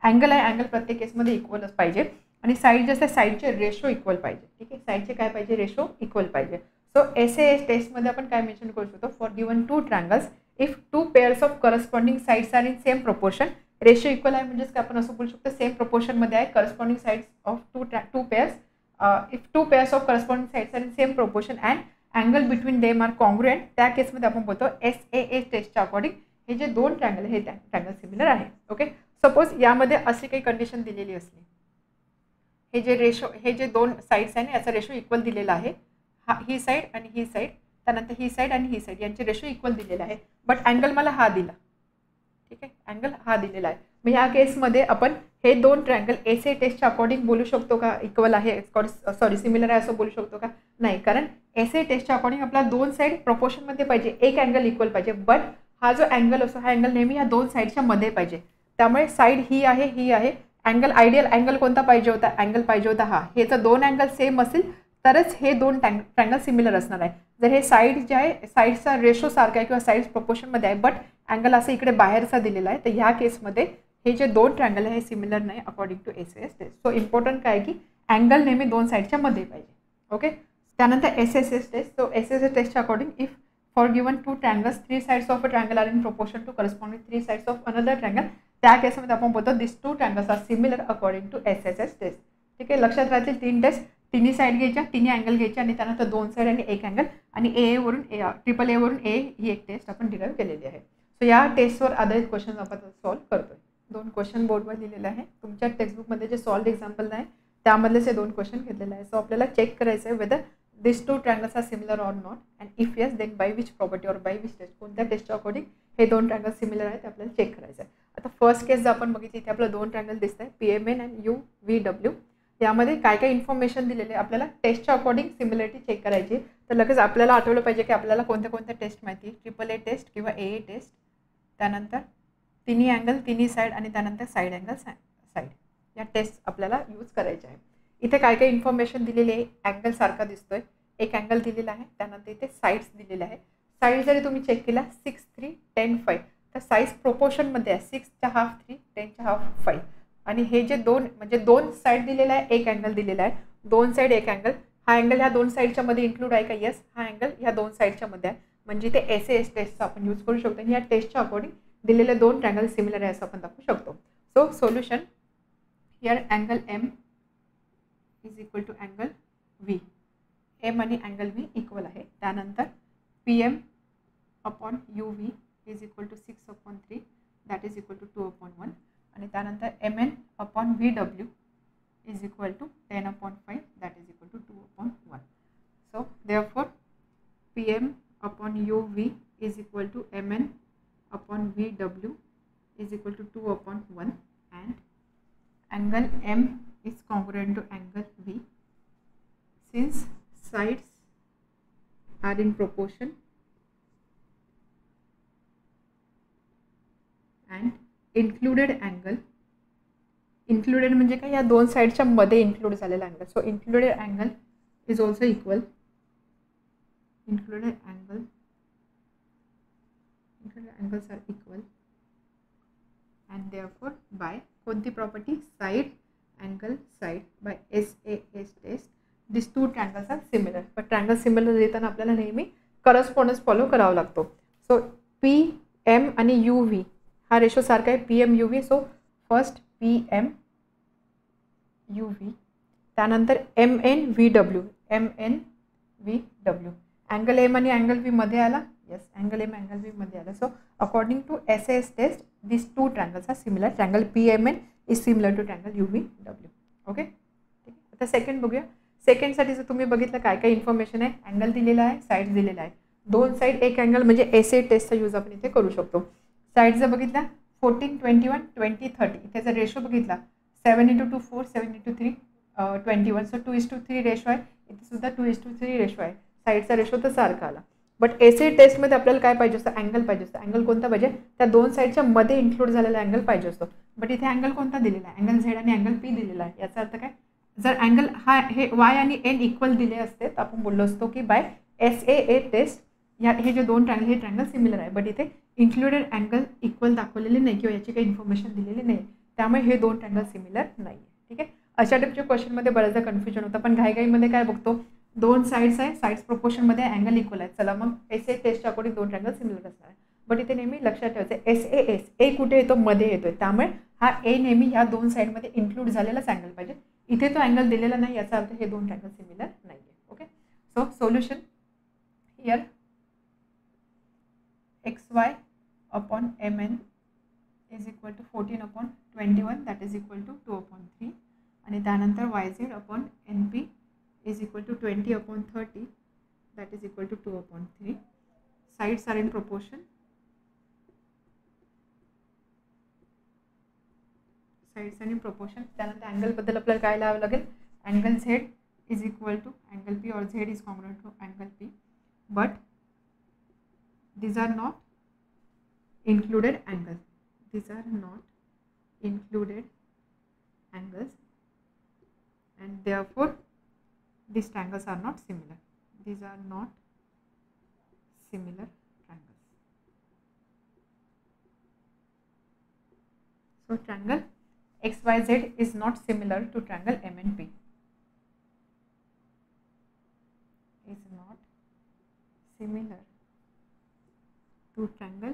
अँगल आहे. अँगल प्रत्येक केसमध्ये इक्वलच पाहिजे आणि साईड जे असते साईडचे रेशो इक्वल पाहिजे. ठीक आहे, साईडचे काय पाहिजे, रेशो इक्वल पाहिजे. सो एस टेस्टमध्ये आपण काय मेन्शन करू शकतो, for given 2 triangles if 2 pairs of corresponding sides are in same proportion, ratio equal आहे म्हणजेच काय आपण असं बोलू शकतो सेम प्रोपोर्शनमध्ये आहे corresponding sides of 2 pairs. If 2 pairs of corresponding sides are in same proportion and angle between them are congruent, त्या केसमध्ये आपण बोलतो एस टेस्टच्या अकॉर्डिंग हे जे 2 ट्रँगल हे ट्रँगल सिमिलर आहे. ओके. सपोज यामध्ये अशी काही कंडिशन दिलेली असली, हे जे रेशो, हे जे 2 साईड्स आहे ना याचा रेशो इक्वल दिलेला आहे, ही साईड आणि ही साईड, त्यानंतर ही साईड आणि ही साईड यांचे रेशो इक्वल दिलेला आहे, बट अँगल मला हा दिला. ठीक आहे, अँगल हा दिलेला आहे. मग ह्या केसमध्ये आपण हे 2 ट्रँगल एस टेस्टच्या अकॉर्डिंग बोलू शकतो का इक्वल आहे, सिमिलर आहे असं बोलू शकतो का, नाही. कारण एस टेस्टच्या अकॉर्डिंग आपल्याला 2 साईड प्रपोर्शनमध्ये पाहिजे, एक अँगल इक्वल पाहिजे, बट हा जो अँगल असतो हा अँगल नेहमी या 2 साईडच्या मध्ये पाहिजे. त्यामुळे साईड ही आहे, अँगल आयडियल अँगल कोणता पाहिजे होता, अँगल पाहिजे होता हा. हे जर 2 अँगल सेम असेल तरच हे 2 ट्रँगल सिमिलर असणार आहे. जर हे साईड जे आहे साईडचा रेशो सारखा आहे किंवा साईड प्रपोर्शनमध्ये आहे बट अँगल असं इकडे बाहेरचा दिलेला आहे, तर ह्या केसमध्ये हे जे 2 ट्रँगल आहे हे सिमिलर नाही according to S test. So important काय की अँगल नेहमी 2 साईडच्या मध्ये पाहिजे. ओके. त्यानंतर एस टेस्ट. सो एस टेस्टच्या according if for given 2 triangles 3 sides of a triangle are in proportion to corresponding 3 sides of another triangle, त्या केसमध्ये आपण बोलतो this 2 triangles are similar according to S test. ठीक आहे, लक्षात राहतील 3 टेस्ट, तिन्ही साईड घ्यायच्या, तिन्ही अँगल घ्यायचे आणि त्यानंतर 2 साईड आणि एक अँगल, आणि ट्रिपल ए वरून ए ही एक टेस्ट आपण डिराईव्ह केलेली आहे. सो या टेस्टवर आधारित क्वेश्चन आपण सॉल्व्ह करतोय. 2 क्वेश्चन बोर्डवर लिहिलेले आहे, तुमच्या टेक्स्टबुकमध्ये जे सॉल्व्ड एक्झाम्पल आहे त्यामधलेच हे 2 क्वेश्चन घेतलेले आहे. सो आपल्याला चेक करायचं आहे whether this 2 triangles are similar or not, and if yes then by which property or by which test, कोणत्या टेस्टच्या अकॉर्डिंग हे 2 ट्रँगल सिमिलर आहेत ते आपल्याला चेक करायचं आहे. आता फर्स्ट केस जर आपण बघितली इथे आपल्याला 2 ट्रँगल दिसत आहे PMN अँड UVW. यामध्ये काय काय इन्फॉर्मेशन दिलेले आहे, आपल्याला टेस्टच्या अकॉर्डिंग सिमिलरिटी चेक करायची. तर लगेच आपल्याला आठवलं पाहिजे की आपल्याला कोणत्या टेस्ट माहिती, ट्रिपल ए टेस्ट किंवा AA टेस्ट, त्यानंतर तिन्ही अँगल, तिन्ही साईड आणि त्यानंतर साईड अँगल साईड, या टेस्ट आपल्याला यूज करायच्या आहे. इथे काय काय इन्फॉर्मेशन दिलेली आहे, अँगल सारखा दिसतोय, एक अँगल दिलेला आहे, त्यानंतर इथे साईड्स दिलेले आहे. साईड जरी तुम्ही चेक केला 6, 3, 10, 5 तर साईज प्रोपोर्शनमध्ये आहे 6च्या हाफ 3, 10च्या हाफ 5. आणि हे जे दोन म्हणजे दोन साईड दिलेला आहे, एक अँगल दिलेला आहे, दोन साईड एक अँगल. हा अँगल ह्या दोन साईडच्या मध्ये इन्क्लूड आहे का? येस, हा अँगल ह्या दोन साईडच्या मध्ये आहे. म्हणजे ते SAS टेस्टचा आपण यूज करू शकतो आणि या टेस्टच्या अकॉर्डिंग दिलेले दोन ट्रँगल सिमिलर आहे असं आपण दाखवू शकतो. So solution here angle M is equal to angle V. M आणि अँगल V इक्वल आहे. त्यानंतर PM upon UV is equal to 6/3 that is equal to 2/1. आणि त्यानंतर MN upon VW is equal to 10/5 that is equal to 2/1. So therefore PM upon UV is equal to MN upon VW is equal to 2/1 and angle M is congruent to angle V since sides are in proportion and included म्हणजे काय, या दोन साईडच्या मध्ये include झालेला angle. So included angle is also equal. Included angles are equal and therefore by कोणती property, side angle side by SAS test these two triangles are similar. but triangle similar देताना आपल्याला नेहमी करस्पॉन्डन्स फॉलो करावा लागतो. So PM आणि UV हा ratio सारखा आहे, PM UV. So first PM UV त्यानंतर MN VW. अँगल M आणि अँगल V मध्ये आला. Yes, angle M angle V मध्ये आला. So according to SAS test this two triangles are similar. Triangle PMN is similar to triangle UVW. Okay, ठीक आहे. आता second बघूया. सेकंडसाठी जर तुम्ही बघितलं काय काय इन्फॉर्मेशन आहे, अँगल दिलेला आहे, साईड दिलेला आहे, दोन साईड एक अँगल म्हणजे SA टेस्टचा यूज आपण इथे करू शकतो. साईड जर बघितला 14, 21, 20, 30 इथे जर रेशो बघितला 7:2 4, 7:3 21. सो 2:3 रेशो आहे. इथे सुद्धा 2:3 रेशो आहे. साईडचा रेशो तर सारखा आला. बट SA टेस्टमध्ये आपल्याला काय पाहिजे असतं, अँगल पाहिजे असतं. अँगल कोणता पाहिजे, त्या दोन साईडच्या मध्ये इन्क्लूड झालेला अँगल पाहिजे असतो. बट इथे अँगल कोणता दिलेला आहे, अँगल Z आणि अँगल P दिलेला आहे. याचा अर्थ काय, जर अँगल हा हे Y आणि N इक्वल दिले असते तर आपण बोललो असतो की बाय SAA टेस्ट या हे जे दोन ट्रायंगल हे ट्रायंगल सिमिलर आहे. बट इथे इन्क्लुडेड अँगल इक्वल दाखवलेले नाही किंवा याची काही इन्फॉर्मेशन दिलेली नाही, त्यामुळे हे दोन ट्रायंगल सिमिलर नाही आहे. ठीक आहे. अशा टाईपच्या क्वेश्चनमध्ये बऱ्याचदा कन्फ्युजन होतं. पण घाईघाईमध्ये काय बघतो, दोन साईड्स आहे, साईड्स प्रोपोर्शनमध्ये अँगल इक्वल आहे, चला मग SA टेस्टच्या अकॉर्डिंग दोन ट्रायंगल सिमिलर असणार आहे. बट इथे नेहमी लक्षात ठेवायचं SAS A कुठे येतो, मध्ये येतोय, त्यामुळे हा A नेहमी ह्या दोन साईडमध्ये इन्क्लूड झालेलाच अँगल पाहिजे. इथे तो अँगल दिलेला नाही, याचा अर्थ हे दोन ट्रायंगल सिमिलर नाही आहे. Okay, so solution here XY upon MN is equal to 14/21 that is equal to 2/3. आणि त्यानंतर YZ upon NP is equal to 20/30 that is equal to 2/3. Sides are in proportion. Sides are in proportion. त्यानंतर angle बद्दल आपल्याला काय लावावं लागेल, angle Z is equal to angle P or Z is congruent to angle P. But these are not included angles. These are not included angles and therefore these triangles are not similar. These are not similar triangles. So triangle XYZ is not similar to triangle MNP. Is not similar to triangle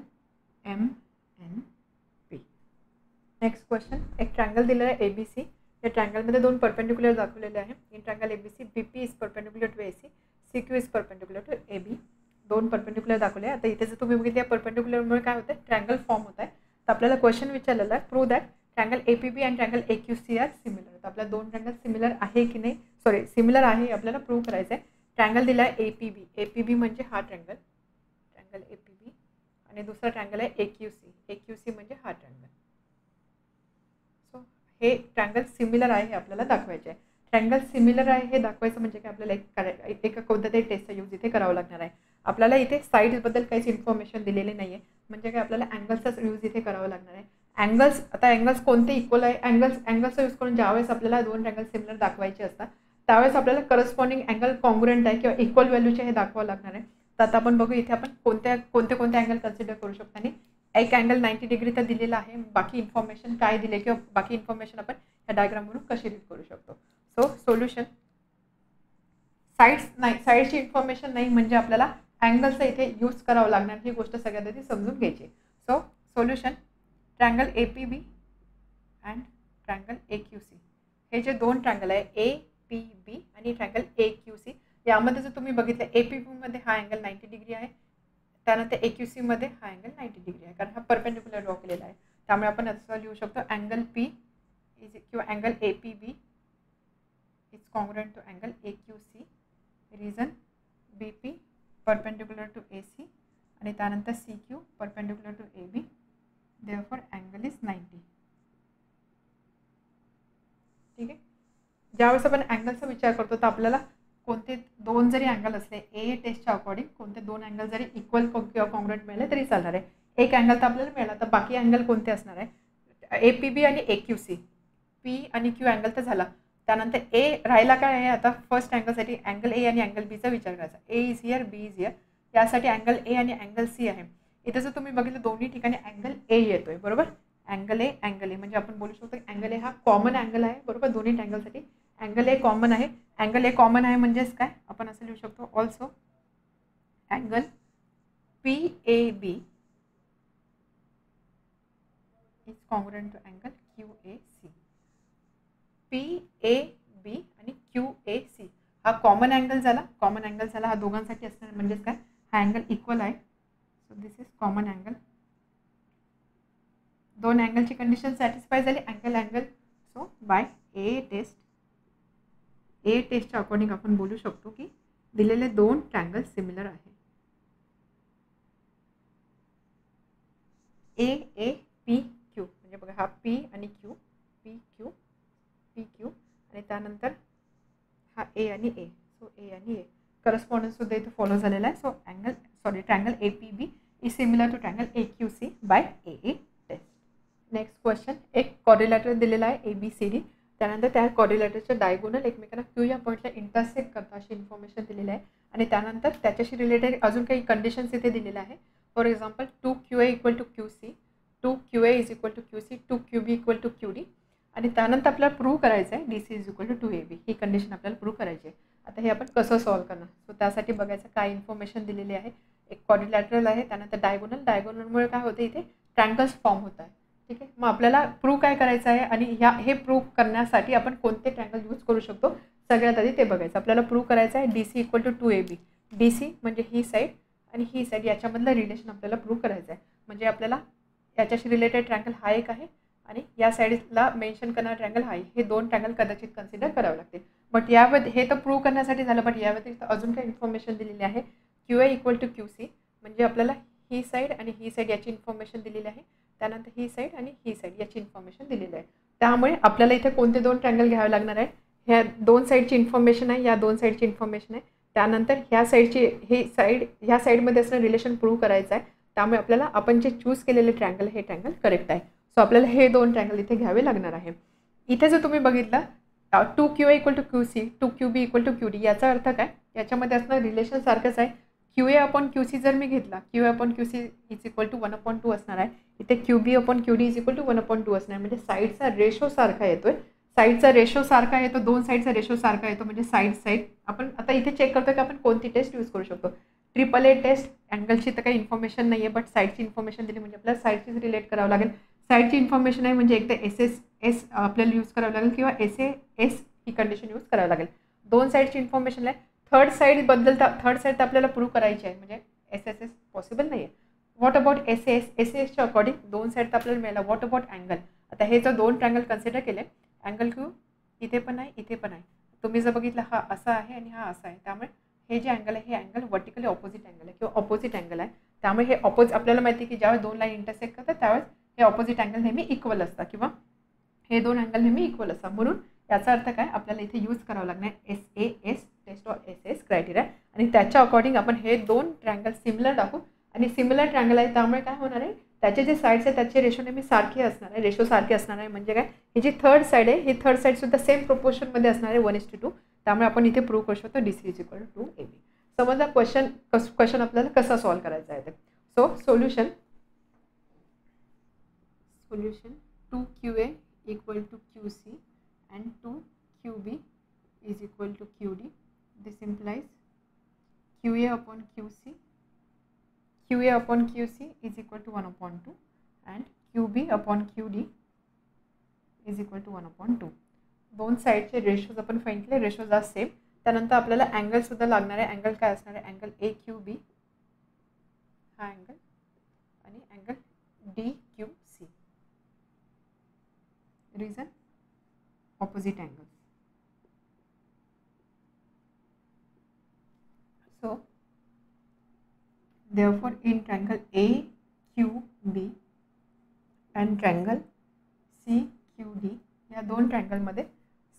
MNP. Next question, एक triangle दिलेला आहे ABC. या ट्रायंगलमध्ये दोन perpendicular दाखवलेले आहे. In triangle ABC BP is perpendicular to AC, CQ is perpendicular to AB. दोन perpendicular दाखवले आहे. आता इथे जर तुम्ही बघितलं या परपेंडिक्युलरमुळे काय होतं, ट्रायंगल फॉर्म होत आहे. तर आपल्याला क्वेश्चन विचारलेला आहे, prove that triangle APB and triangle AQC are similar. तर आपल्या दोन ट्रायंगल सिमिलर आहे की नाही, सॉरी सिमिलर आहे आपल्याला प्रूव्ह करायचं आहे. ट्रायंगल दिला आहे APB म्हणजे हा ट्रायंगल APB आणि दुसरा ट्रायंगल आहे AQC म्हणजे हा ट्रायंगल. सो हे ट्रायंगल सिमिलर आहे हे आपल्याला दाखवायचे आहे. ट्रायंगल सिमिलर आहे हे दाखवायचं म्हणजे काय, आपल्याला एका कोणत्या तरी टेस्टचा यूज इथे करावा लागणार आहे. आपल्याला इथे साईडबद्दल काहीच इन्फॉर्मेशन दिलेली नाही आहे, म्हणजे काय आपल्याला अँगल्सचाच यूज इथे करावा लागणार आहे. अँगल्स, आता अँगल्स कोणते इक्वल आहे, अँगल्सचा यूज करून ज्यावेळेस आपल्याला दोन ट्रायंगल सिमिलर दाखवायचे असतात त्यावेळेस आपल्याला करस्पॉन्डिंग अँगल कॉन्ग्रुएंट आहे किंवा इक्वल व्हॅल्यूचे हे दाखवावं लागणार आहे. तर आता आपण बघू इथे आपण कोणते अँगल कन्सिडर करू शकतो. आणि एक अँगल 90 डिग्री तर दिलेला आहे. बाकी इन्फॉर्मेशन काय दिले किंवा बाकी इन्फॉर्मेशन आपण या डायग्रामवरून कशी रीड करू शकतो. सो सोल्युशन, साईडची इन्फॉर्मेशन नाही म्हणजे आपल्याला अँगलचं इथे यूज करावं लागणार, ही गोष्ट सगळ्यात आधी समजून घ्यायची. So solution, triangle APB and triangle AQC, हे जे दोन ट्रँगल आहे APB आणि ट्रँगल AQC, यामध्ये जर तुम्ही बघितलं APB मध्ये हा अँगल 90 डिग्री आहे, त्यानंतर AQC मध्ये हा अँगल 90 डिग्री आहे, कारण हा परपेंडिक्युलर ड्रॉ केलेला आहे. त्यामुळे आपण असं लिहू शकतो अँगल P किंवा angle APB is congruent to angle AQC, reason BP perpendicular to AC आणि त्यानंतर CQ perpendicular to AB, therefore angle is 90. ठीक आहे. ज्यावेळेस आपण अँगलचा विचार करतो तर आपल्याला कोणते दोन जरी अँगल असले ए टेस्टच्या अकॉर्डिंग कोणते दोन अँगल जरी इक्वल किंवा कॉन्ग्रुएंट मिळाले तरी चालणार आहे. एक अँगल तर आपल्याला मिळाला, तर बाकी अँगल कोणते असणार आहे. APB आणि AQC, P आणि Q अँगल तर झाला. त्यानंतर ए राहिला काय आहे. आता फर्स्ट अँगलसाठी अँगल ए आणि अँगल बीचा विचार करायचा. A is here, B is here. यासाठी अँगल ए आणि अँगल सी आहे. इथं जर तुम्ही बघितलं दोन्ही ठिकाणी अँगल ए येतोय, बरोबर. अँगल ए म्हणजे आपण बोलू शकतो की अँगल ए हा कॉमन अँगल आहे, बरोबर. दोन्ही अँगलसाठी अँगल ए कॉमन आहे. अँगल ए कॉमन आहे म्हणजेच काय, आपण असं लिहू शकतो also angle PAB is congruent to angle QAC. PAB आणि QAC हा कॉमन अँगल झाला, हा दोघांसाठी असणार म्हणजेच काय, हा अँगल इक्वल आहे. So this is common angle. दोन अँगलची कंडिशन सॅटिस्फाय झाली, अँगल. सो बाय ए टेस्टच्या अकॉर्डिंग आपण बोलू शकतो की दिलेले दोन ट्रँगल सिमिलर आहे. APQ म्हणजे बघा हा P आणि Q, PQ आणि त्यानंतर हा A आणि A. सो A आणि A करस्पॉन्डन्स सुद्धा इथे फॉलो झालेला आहे. So triangle APB is similar to triangle AQC by AA test. Next question, एक क्वाड्रिलॅटर दिलेला आहे ABCD, त्यानंतर त्या क्वाड्रिलॅटरच्या डायगोनल एकमेकांना Q या पॉईंटला इंटरसेक्ट करतात अशी इन्फॉर्मेशन दिलेली आहे. आणि त्यानंतर त्याच्याशी रिलेटेड अजून काही कंडिशन्स इथे दिलेल्या आहे. For example 2QA equal to QC, 2QA is equal to QC, 2QB equal to QD. आणि त्यानंतर आपल्याला प्रूव्ह करायचं आहे DC is equal to 2AB. ही कंडिशन आपल्याला प्रूव्ह करायची आहे. आता हे आपण कसं सॉल्व्ह करणार. सो त्यासाठी बघायचं काय इन्फॉर्मेशन दिलेली आहे. एक क्वाड्रिलॅटरल आहे, त्यानंतर डायगोनलमुळे काय होतं इथे ट्रँगल्स फॉर्म होत आहे. ठीक आहे. मग आपल्याला प्रूव्ह काय करायचं आहे आणि हे प्रूव्ह करण्यासाठी आपण कोणते ट्रँगल यूज करू शकतो सगळ्यात आधी ते बघायचं. आपल्याला प्रूव्ह करायचं आहे DC equal to 2AB. DC म्हणजे ही साईड आणि ही साईड याच्यामधलं रिलेशन आपल्याला प्रूव्ह करायचं आहे. म्हणजे आपल्याला याच्याशी रिलेटेड ट्रँगल हा एक आहे आणि या साईडला मेन्शन करणारा ट्रँगल हा, हे दोन ट्रँगल कदाचित कन्सिडर करावे लागतील. बट हे तर प्रूव्ह करण्यासाठी झालं. बट या व्यतिरिक्त अजून काही इन्फॉर्मेशन दिलेली आहे. QA इक्वल टू QC म्हणजे आपल्याला ही साईड आणि ही साईड याची इन्फॉर्मेशन दिलेली आहे. त्यानंतर ही साईड आणि ही साईड याची इन्फॉर्मेशन दिलेली आहे. त्यामुळे आपल्याला इथे कोणते दोन ट्रँगल घ्यावे लागणार आहे. ह्या दोन साईडची इन्फॉर्मेशन आहे, या दोन साईडची इन्फॉर्मेशन आहे. त्यानंतर ह्या साईडची ह्या साईडमध्ये असणं रिलेशन प्रूव्ह करायचं आहे. त्यामुळे आपल्याला आपण जे चूज केलेले ट्रँगल हे ट्रँगल करेक्ट आहे. सो आपल्याला हे दोन ट्रँगल इथे घ्यावे लागणार आहे. इथे जर तुम्ही बघितलं 2QA equal to QC, 2QB equal to QD, याचा अर्थ काय, याच्यामध्ये असणं रिलेशन सारखंच आहे. QA अपॉन QC जर मी घेतला, QA upon QC is equal to 1/2 असणार आहे. इथे QB upon QD is equal to 1/2 असणार. म्हणजे साईडचा रेशो सारखा येतोय. दोन साईडचा रेशो सारखा येतो म्हणजे साईड आपण आता इथे चेक करतो की आपण कोणती टेस्ट यूज करू शकतो. AAA टेस्ट, अँगलची तर काही इन्फॉर्मेशन नाही आहे, बट साईडची इन्फॉर्मेशन दिली म्हणजे आपल्याला साईडचीच रिलेट करावं लागेल. साईडची इन्फॉर्मेशन आहे म्हणजे एक तर SS आपल्याला यूज करावं लागेल किंवा SAS ही कंडिशन यूज करावं लागेल. दोन साईडची इन्फॉर्मेशन आहे. थर्ड साईड तर आपल्याला प्रूव्ह करायची आहे म्हणजे SSS पॉसिबल नाही आहे. व्हॉट अबाउट SAS च्या अकॉर्डिंग दोन साईड तर आपल्याला मिळाला. व्हॉट अबाउट अँगल, आता हे जर दोन ट्रँगल कन्सिडर केले, अँगल Q इथे पण आहे, इथे पण आहे. तुम्ही जर बघितलं हा असा आहे आणि हा असा आहे, त्यामुळे हे जे अँगल आहे हे अँगल वर्टिकली ऑपोजिट अँगल आहे किंवा ऑपोजिट अँगल आहे. त्यामुळे हे आपल्याला माहिती आहे की ज्यावेळेस दोन लाईन इंटरसेक्ट करतात त्यावेळेस हे ऑपोजिट अँगल नेहमी इक्वल असतात किंवा हे दोन अँगल नेहमी इक्वल असतात. म्हणून याचा अर्थ काय, आपल्याला इथे यूज करावं लागणार SAS test or SS criteria आणि त्याच्या अकॉर्डिंग आपण हे दोन ट्रँगल सिमिलर दाखवू. आणि सिमिलर ट्रँगल आहे त्यामुळे काय होणार आहे, त्याचे जे साईड्स आहे त्याचे रेशो नेहमी सारखे असणार आहे. म्हणजे काय, ही जी थर्ड साईड आहे ही थर्ड साईड सुद्धा सेम प्रोपोर्शनमध्ये असणार आहे 1:2. त्यामुळे आपण इथे प्रूव्ह करू शकतो DC is equal to AB. समजा क्वेश्चन आपल्याला कसा सॉल्व्ह करायचा आहे ते. So solution 2QA equal to QC and 2QB is equal to QD. This implies QA upon QC is equal to 1/2 and QB upon QD is equal to 1/2. दोन साईडचे ratios आपण find केले, ratios R same. त्यानंतर आपल्याला angle सुद्धा लागणार आहे. Angle काय असणार आहे? अँगल AQB हा अँगल आणि angle DQC. Reason opposite angles. So therefore in triangle AQB and triangle CQD या दोन ट्रायंगल मध्ये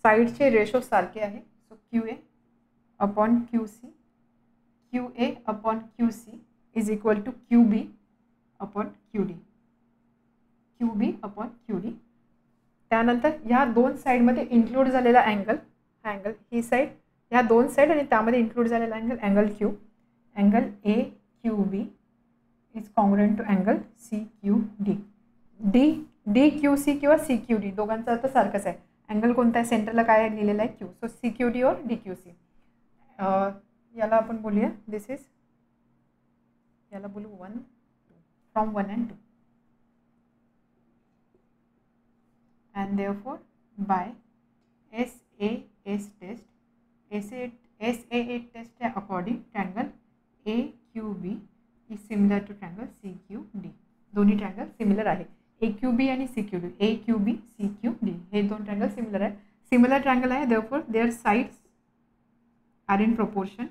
साइडचे रेशो सारखे आहे. So QA upon QC is equal to QB upon QD. त्यानंतर ह्या दोन साइडमध्ये इन्क्लूड झालेला अँगल, हा अँगल ही साइड, ह्या दोन साइड आणि त्यामध्ये इन्क्लूड झालेला angle Q, angle AQB is congruent to angle CQD. DQC किंवा CQD दोघांचा अर्थ सारखाच आहे. अँगल कोणता आहे? सेंटरला काय लिहिलेलं आहे? Q. सो CQD और DQC. याला आपण बोलूया दिस इज, याला बोलू 1 from 1 and 2. And therefore by SAS test according triangle AQB is similar to triangle CQD. दोन्ही ट्रायंगल सिमिलर आहे. AQB आणि CQD, AQB CQD हे दोन ट्रायंगल सिमिलर आहे. सिमिलर ट्रायंगल आहे, therefore their sides are in proportion.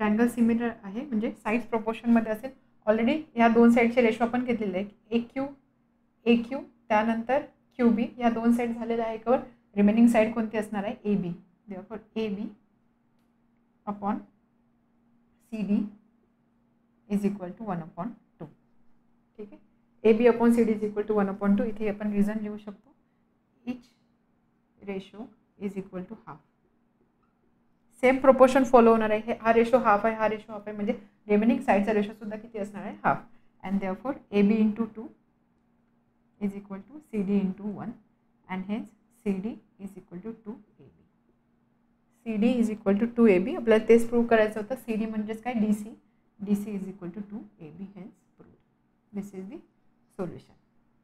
Triangle similar आहे म्हणजे sides proportion मध्ये असेल. ऑलरेडी या दोन साइडचे रेशो आपण घेतलेले आहे. AQ त्यानंतर QB या दोन साइड झालेल्या आहे. कवर रिमेनिंग साइड कोणती असणार आहे? AB. therefore AB upon CD is equal to 1/2. ठीक आहे. AB upon CD is equal to 1/2. इथे आपण रिझन लिहू शकतो. Each ratio is equal to half. Same proportion follow होणार आहे. हा रेशो हाफ आहे, हा रेशो हाफ आहे, म्हणजे रिमेनिंग साइडचा रेशो सुद्धा किती असणार आहे? Half. And therefore AB into 2 is equal to CD into 1 and hence CD is equal to 2AB. CD is equal to 2AB. आपल्याला तेच प्रूव्ह करायचं होतं. CD म्हणजेच काय? DC is equal to 2AB, hence proved. This is the solution.